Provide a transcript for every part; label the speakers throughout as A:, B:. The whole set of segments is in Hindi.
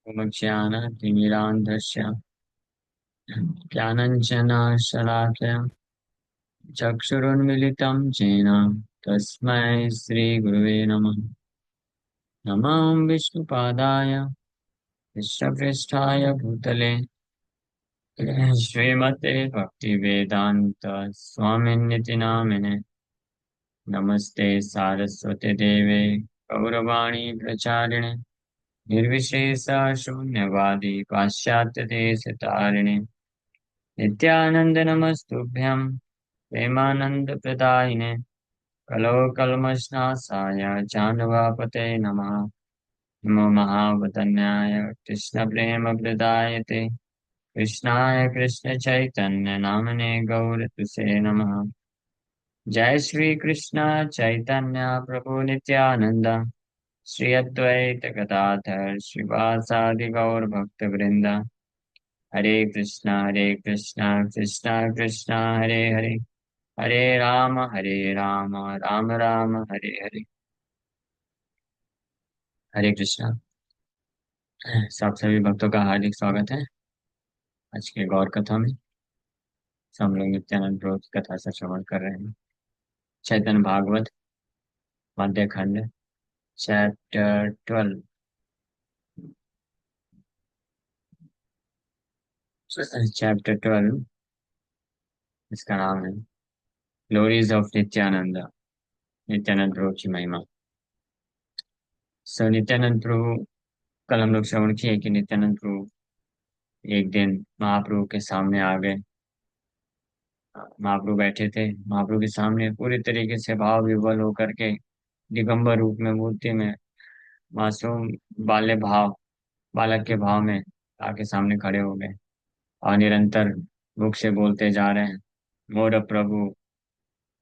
A: ज्ञानतिमिरान्धस्य ज्ञानञ्जनशलाकया चक्षुरुन्मिलितं येन तस्मै श्रीगुरुवे नमः। नमः विष्णुपादाय विश्वप्रेष्ठाय भूतले श्रीमते भक्तिवेदान्त स्वामिनिति नामिने। नमस्ते सारस्वते देवे गौरवाणी प्रचारिणे निर्विशेष शून्यवादी पाश्चात्यदेशतारिणे नित्यानंद नमस्तुभ्यं प्रेमानंद प्रदायिने कलो कल्मषनाशाय जानवापते नमः। नमो महावदन्याय कृष्ण प्रेम प्रदायते कृष्णाय कृष्ण चैतन्य नामने गौरतुसे नमः। जय श्री कृष्ण चैतन्य प्रभु नित्यानंद श्री अद्वैत गदाधर श्रीवासादि गौर भक्त वृंदा। हरे कृष्णा कृष्णा कृष्णा हरे हरे हरे राम राम राम हरे हरे। हरे कृष्णा। सब सभी भक्तों का हार्दिक स्वागत है आज के गौर कथा में। सब लोग नित्यानंद प्रभु की कथा से श्रवण कर रहे हैं। चैतन्य भागवत मध्य खंड चैप्टर 12। चैप्टर 12 इसका नाम है ग्लोरीज ऑफ नित्यानंद। नित्यानंद प्रभु की महिमा। सो नित्यानंद प्रभु, कल हम लोग श्रवण किए कि नित्यानंद प्रभु एक दिन महाप्रभु के सामने आ गए। महाप्रभु बैठे थे, महाप्रभु के सामने पूरी तरीके से भाव विवल होकर के दिगंबर रूप में मूर्ति में मासूम बाल्य भाव बालक के भाव में आके सामने खड़े हो गए और निरंतर मुख से बोलते जा रहे हैं, मोर प्रभु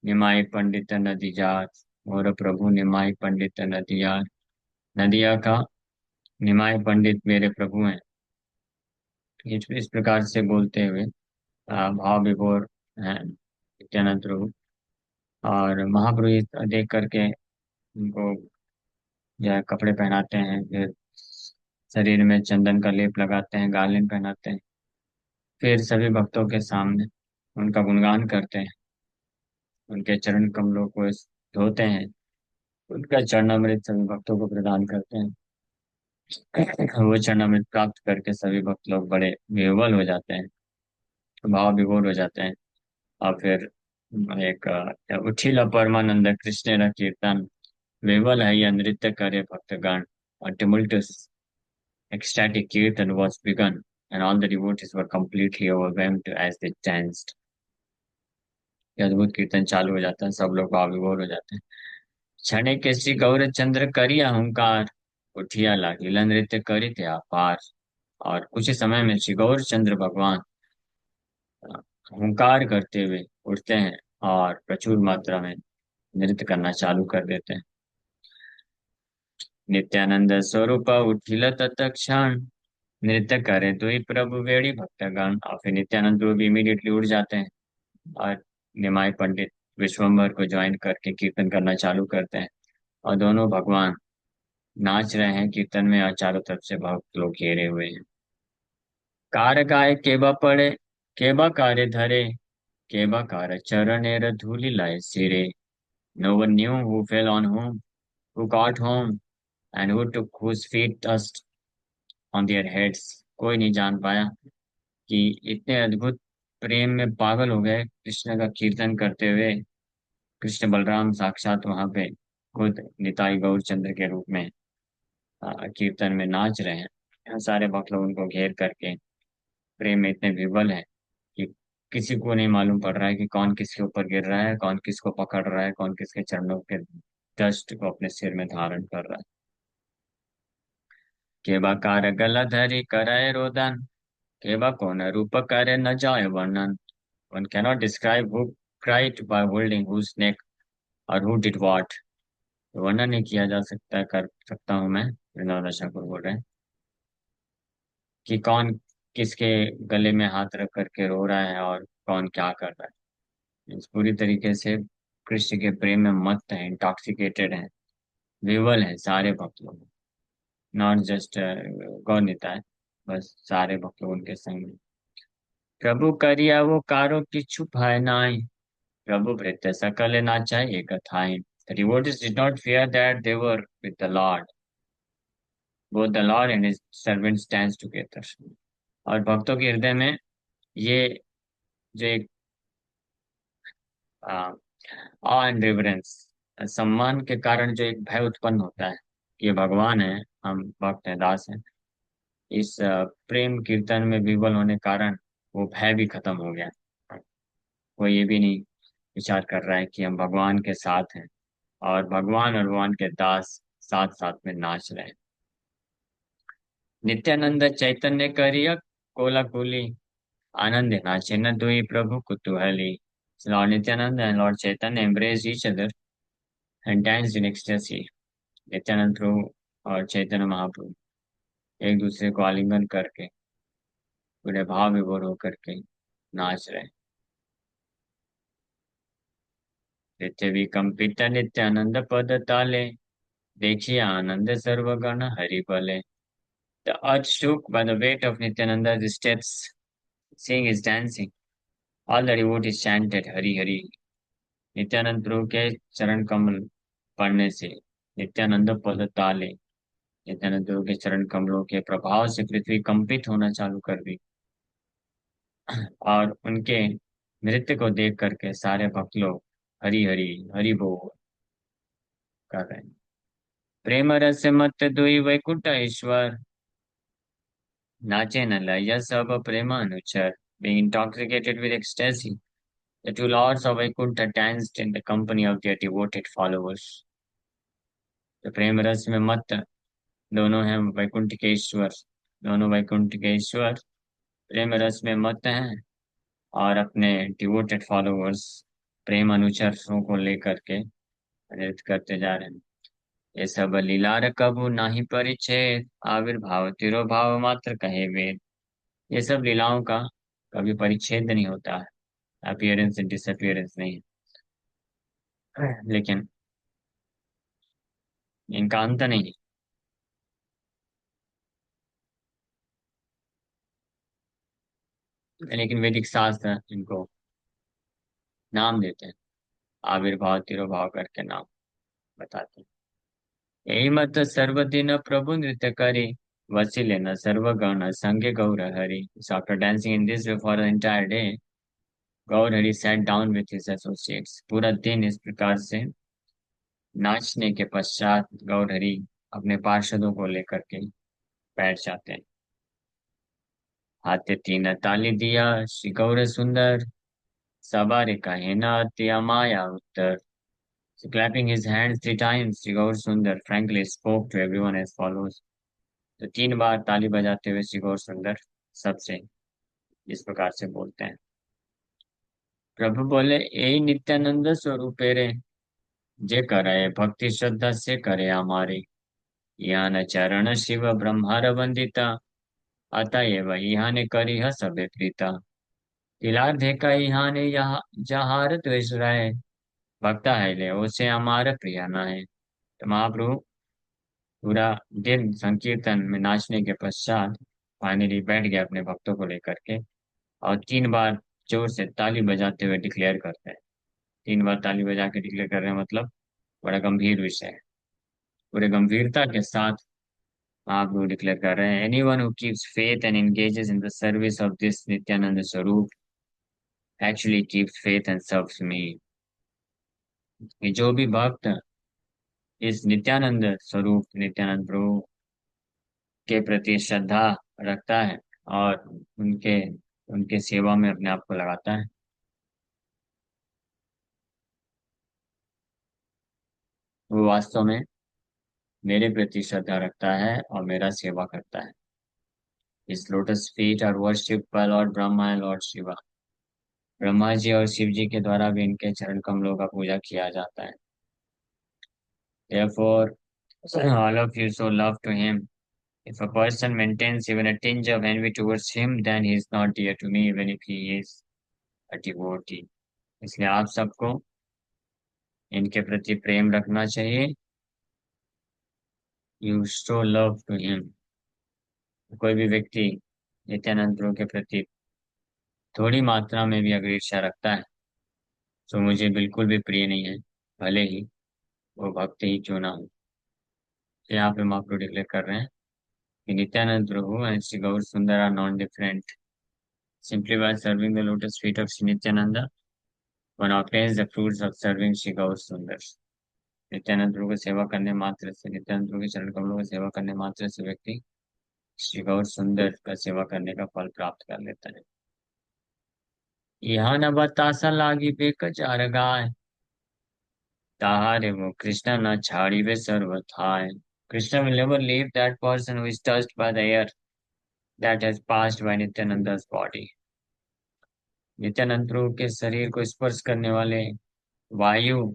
A: निमाई पंडित नदी जार। मोर प्रभु निमाई पंडित नदियार। नदिया का निमाई पंडित मेरे प्रभु हैं। इस प्रकार से बोलते हुए भाव विभोर हैं नित्यानंद प्रभु। और महाप्रभु देख करके उनको यह कपड़े पहनाते हैं, फिर शरीर में चंदन का लेप लगाते हैं, गालिन पहनाते हैं, फिर सभी भक्तों के सामने उनका गुणगान करते हैं, उनके चरण कमलों को धोते हैं, उनका चरणामृत सभी भक्तों को प्रदान करते हैं। वो चरणामृत प्राप्त करके सभी भक्त लोग बड़े विह्वल हो जाते हैं, भाव विभोर हो जाते हैं। और फिर एक उठिल परमानंद कृष्ण न कीर्तन विह्वल है यह नृत्य करे भक्तगण। A tumultuous ecstatic kirtan was begun, and all the devotees were completely overwhelmed as they danced. ये अद्भुत कीर्तन चालू हो जाता है, सब लोग भाव विभोर हो जाते हैं। क्षणे के श्री गौर चंद्र करी अहंकार उठिया लीला नृत्य करी थे अपार। और कुछ ही समय में श्री गौर चंद्र भगवान हुंकार करते हुए उठते हैं और प्रचुर मात्रा में नृत्य करना चालू कर देते हैं। नित्यानंद स्वरूप उठिल तत्क्षण नृत्य करे तो ही प्रभु वेड़ी भक्तगण। और फिर नित्यानंद प्रभु भी इमीडिएटली उठ जाते हैं और निमाई पंडित विश्वम्भर को ज्वाइन करके कीर्तन करना चालू करते हैं। और दोनों भगवान नाच रहे हैं कीर्तन में और चारों तरफ से भक्त लोग घेरे हुए हैं। कार गाय केबा पड़े केबा कार्य धरे केबा कार चरणेर धूलि लाए सिरे। No one knew who fell on whom, who got home, and who took whose feet dust on their heads. कोई नहीं जान पाया कि इतने अद्भुत प्रेम में पागल हो गए कृष्ण का कीर्तन करते हुए। कृष्ण बलराम साक्षात वहां पे खुद निताई गौर चंद्र के रूप में कीर्तन में नाच रहे हैं। सारे भक्त लोग उनको घेर करके प्रेम में इतने विवल हैं कि किसी को नहीं मालूम पड़ रहा है कि कौन किसके ऊपर गिर रहा है, कौन किसको पकड़ रहा है, कौन किसके चरणों के दस्ट को अपने सिर में धारण कर रहा है। केबा कार गलाधरी कराय रोदन केबा कौन रूप करे न जाय वर्णन। One cannot describe who cried by holding whose neck or who did what. वर्णन नहीं किया जा सकता, कर सकता हूं मैं, वृंदावन ठाकुर बोल रहे हैं, कि कौन किसके गले में हाथ रख करके रो रहा है और कौन क्या कर रहा है। इस पूरी तरीके से कृष्ण के प्रेम में मत्त है, इंटॉक्सिकेटेड है, विवल है सारे भक्त लोग। नॉट जस्ट गौर निताय, बस सारे भक्त लोग उनके संग में। प्रभु करिया वो कारो किछु भय नाई, प्रभु भृत्य सकल नाचाई कथाएं। The devotees did not fear that they were with the Lord. Both the Lord and his servant stands together. और भक्तों के हृदय में ये जो एक ऑ एंड रिवरेंस, सम्मान के कारण जो एक भय उत्पन्न होता है कि ये भगवान है, हम भक्त हैं, दास हैं, इस प्रेम कीर्तन में विवल होने कारण वो भय भी खत्म हो गया। वो ये भी नहीं विचार कर रहा है कि हम भगवान के साथ हैं और भगवान और भगवान के दास साथ साथ में नाच रहे हैं। नित्यानंद चैतन्य करिय कोला कुली, आनंद नाचे न दुई प्रभु कुतूहली। Lord Nityananda and Lord Chaitanya embraced each other and danced in ecstasy. Nityanand प्रभु और चैतन्य महाप्रभु एक दूसरे को आलिंगन करके पूरे भाव विभोर होकर के नाच रहे। पृथ्वी कंपित नित्यानंद पद ताले, देखिए आनंद सर्वगण हरि बले। The earth shook by the weight of Nityananda's steps, seeing his dancing. All the devotees chanted Hari Hari. Nityanand प्रभु के चरण कमल पढ़ने से नित्यानंद पद ताले, नित्यानंद प्रभु के चरण कमलों के प्रभाव से पृथ्वी कंपित होना चालू कर दी और उनके नृत्य को देख करके सारे भक्त लोग हरि हरि हरि बोल कर रहे हैं। प्रेम रस मत दुई वैकुंठ ईश्वर, नाचे न लय सब प्रेमानुचर। Being intoxicated with ecstasy, the two lords of Vaikuntha danced in the company of their devoted followers. तो प्रेम रस में मत दोनों हैं वैकुंठ के ईश्वर, दोनों वैकुंठ के ईश्वर प्रेम रस में मत हैं और अपने डिवोटेड फॉलोअर्स प्रेम अनुचरों को लेकर के नृत्य करते जा रहे हैं। ये सब लीलार कबू नाही परिच्छेद, आविर्भाव तिरोभाव मात्र कहे वेद। ये सब लीलाओं का कभी परिच्छेद नहीं होता है, अपीयरेंस एंड डिसअपियरेंस नहीं है, लेकिन इनका अंत नहीं है। लेकिन वैदिक शास्त्र इनको नाम देते हैं, आविर्भाव तिरोभाव करके नाम बताते हैं। यही मत सर्वदिन प्रभु नृत्य करी, वसीले न सर्वगण संगे गौर Hari. So after dancing in this way for the entire day, Gaur Hari sat down with his associates. पूरा दिन इस प्रकार से नाचने के पश्चात गौर हरि अपने पार्षदों को लेकर के बैठ जाते हैं। हाथे तीन ताली दिया श्री गौर सुंदर, सवारे कहे न अति माया उत्तर। So clapping his hands 3 times, Sri Gaur Sundar frankly spoke to everyone as follows. तो 3 बार ताली बजाते हुए श्री गौर सुंदर सबसे इस प्रकार से बोलते हैं। प्रभु बोले, यही नित्यानंद स्वरूप रे, जे करे भक्ति श्रद्धा से करे हमारे। यहाँ न चरण शिव ब्रह्मार वंदिता, अतएव यहाँ ने करी है सबे प्रीता। तिलार देखा यहाँ ने यहाँ जहार द्वेष रहे, भक्ता है ले उसे हमारा प्रिय न है। तो महाप्रभु पूरा दिन संकीर्तन में नाचने के पश्चात फाइनली बैठ गया अपने भक्तों को लेकर के और 3 बार जोर से ताली बजाते हुए डिक्लेयर करते हैं। 3 बार ताली बजा के डिक्लेयर कर रहे हैं मतलब बड़ा गंभीर विषय है। पूरे गंभीरता के साथ आप लोग डिक्लेयर कर रहे हैं, anyone who keeps faith and engages in the service of this Nityanand स्वरूप actually keeps faith and serves me. कि जो भी भक्त इस नित्यानंद स्वरूप नित्यानंद प्रभु के प्रति श्रद्धा रखता है और उनके उनके सेवा में अपने आप को लगाता है, वो वास्तव में मेरे प्रति श्रद्धा रखता है और मेरा सेवा करता है। इस lotus feet are worshipped by lord Brahma and lord Shiva. Brahma ji और शिव जी के द्वारा भी इनके चरण कमलों का पूजा किया जाता है। Therefore, all of you show love to him. If a person maintains even a tinge of envy towards him, then he is not dear to me, even if he is a devotee. इसलिए आप सबको इनके प्रति प्रेम रखना चाहिए। You show love to him. कोई भी व्यक्ति नित्यानंद प्रभु के प्रति थोड़ी मात्रा में भी अगर ईर्ष्या रखता है तो मुझे बिल्कुल भी प्रिय नहीं है, भले ही वो भक्त ही क्यों ना हो। तो यहाँ पे महाप्रभु डिक्लेयर कर रहे हैं कि Nityanand Prabhu and Shri Gaur Sundar are non different. Simply by serving the lotus feet of Shri Nityananda one obtains the fruits of serving Shri Gaur Sundar. Nityanand प्रभु की सेवा करने मात्र से, नित्यानंद प्रभु के चरण कमलों की सेवा करने मात्र से व्यक्ति श्री गौर सुंदर का सेवा करने का फल प्राप्त कर लेता है। यहाँ न बतासा लागी बेक चारगाय, ताहारे वो कृष्ण न छाड़ी वे सर्वथाय। Krishna will never leave that person who is touched by the air that has passed by Nityananda's body. Nityanand प्रभु के शरीर को स्पर्श करने वाले वायु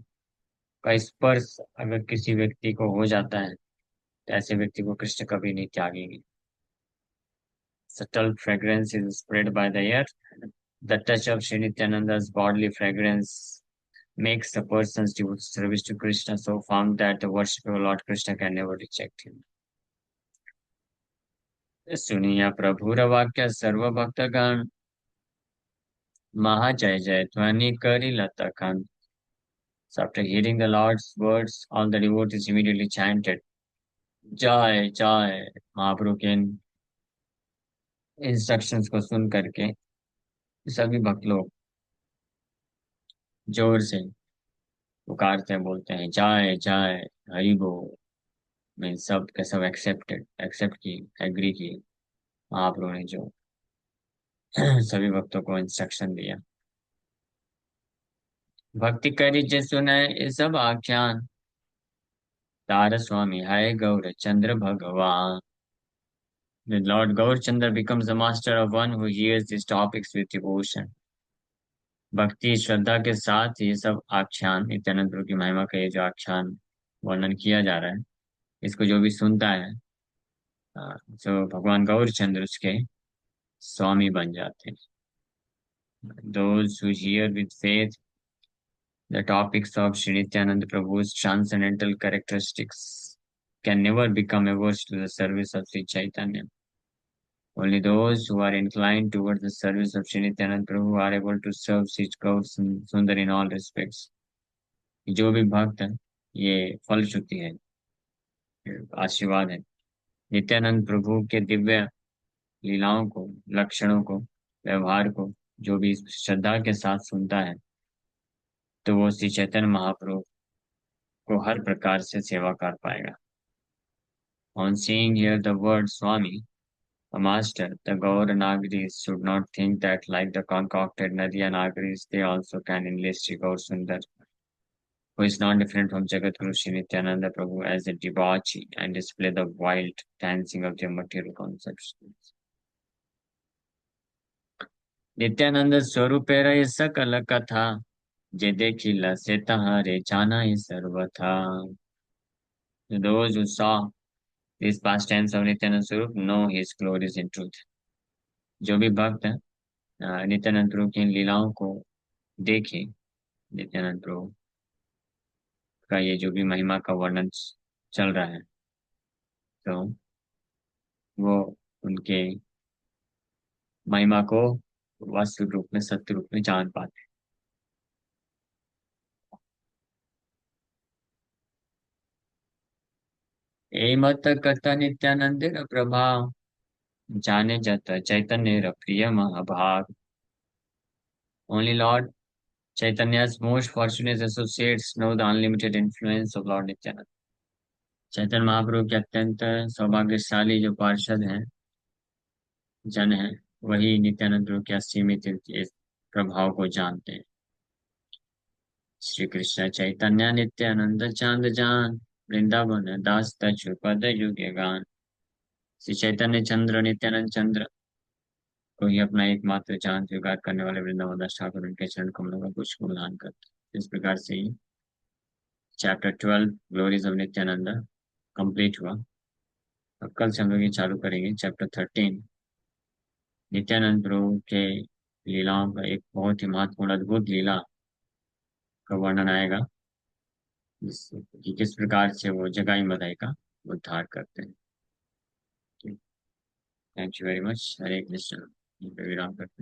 A: का स्पर्श अगर किसी व्यक्ति को हो जाता है तो ऐसे व्यक्ति को कृष्ण कभी नहीं त्यागेंगे। Subtle fragrance is spread by the air. The touch of Sri Nityananda's bodily fragrance makes a person's devoted service to Krishna so firm that the worship of Lord Krishna can never reject him. सुनिया प्रभुर वाक्य सर्वभक्तगण, महा जय जय ध्वनि करी लतकन। So after hearing the Lord's words, all the devotees immediately chanted, Jai Jai। महाप्रभु के इंस्ट्रक्शंस को सुन करके सभी भक्त लोग जोर से पुकारते हैं, बोलते हैं जय जय हरि बोल। मैं सब के सब एक्सेप्ट की, एग्री की महाप्रभु ने जो सभी भक्तों को इंस्ट्रक्शन दिया। भक्ति करी जे सुने ये सब आख्यान, तार स्वामी है गौर चंद्र भगवान। The Lord Gaurachandra becomes the master of one who hears these topics with devotion. भक्ति श्रद्धा के साथ ये सब आख्यान, नित्यानंद प्रभु की महिमा का ये जो आख्यान वर्णन किया जा रहा है, इसको जो भी सुनता है जो भगवान गौरचंद्र उसके स्वामी बन जाते हैं। Those who hear with faith the topics of Sri Nityananda Prabhu's transcendental characteristics can never become averse to the service of Sri Chaitanya. Only those who are inclined towards the service of Sri Nityananda Prabhu are able to serve Sri Gaur Sundar in all respects. जो भी भक्त है, ये फलश्रुति है, आशीर्वाद है। नित्यानंद प्रभु के दिव्य लीलाओं को, लक्षणों को, व्यवहार को जो भी श्रद्धा के साथ सुनता है तो वो श्री चैतन्य महाप्रभु को हर प्रकार से सेवा कर पाएगा। On seeing here the word Swami, a master, the Gaura Nagaris should not think that like the concocted Nadia Nagaris, they also can enlist Sri Gaur Sundar, who is not different from Jagat Guru Sri Nityananda Prabhu, as a debauchee and display the wild dancing of their material concepts. Nityanand स्वरूपेर ये सकल कथा, जे देखिला से तहारे जाना ही सर्वथा। Those who saw these pastimes of Nityananda Swarup know his glories in truth. जो भी भक्त नित्यानंद प्रभु की इन लीलाओं को देखे, नित्यानंद प्रभु का ये जो भी महिमा का वर्णन चल रहा है, तो वो उनके महिमा को वास्तविक रूप में, सत्य रूप में जान पाते। ए मत कथ नित्यानंद प्रभाव, जाने जत चैतन्य प्रिय महाभाग। Only Lord Chaitanya's most fortunate associates know the unlimited influence of Lord Nityananda. Chaitanya Mahaprabhu के अत्यंत सौभाग्यशाली जो पार्षद हैं, जन है, वही नित्यानंद प्रभु के असीमित इस प्रभाव को जानते हैं। श्री कृष्ण चैतन्य नित्यानंद चांद जान, वृंदावन दास तचु पद युगे गान। श्री चैतन्य चंद्र नित्यानंद चंद्र को ही अपना एकमात्र चांद स्वीकार करने वाले वृंदावन दास ठाकुर उनके चरण कमलों का पुष्प प्रदान करते। इस प्रकार से ही chapter 12 glories of Nityanand complete हुआ। अब कल से हम लोग ये चालू करेंगे चैप्टर 13। नित्यानंद प्रभु के लीलाओं का एक बहुत ही महत्वपूर्ण अद्भुत लीला का वर्णन आएगा, कि किस प्रकार से वो जगाई मदाई का उद्धार करते हैं। Thank you very much. Hare Krishna. विराम करते हैं।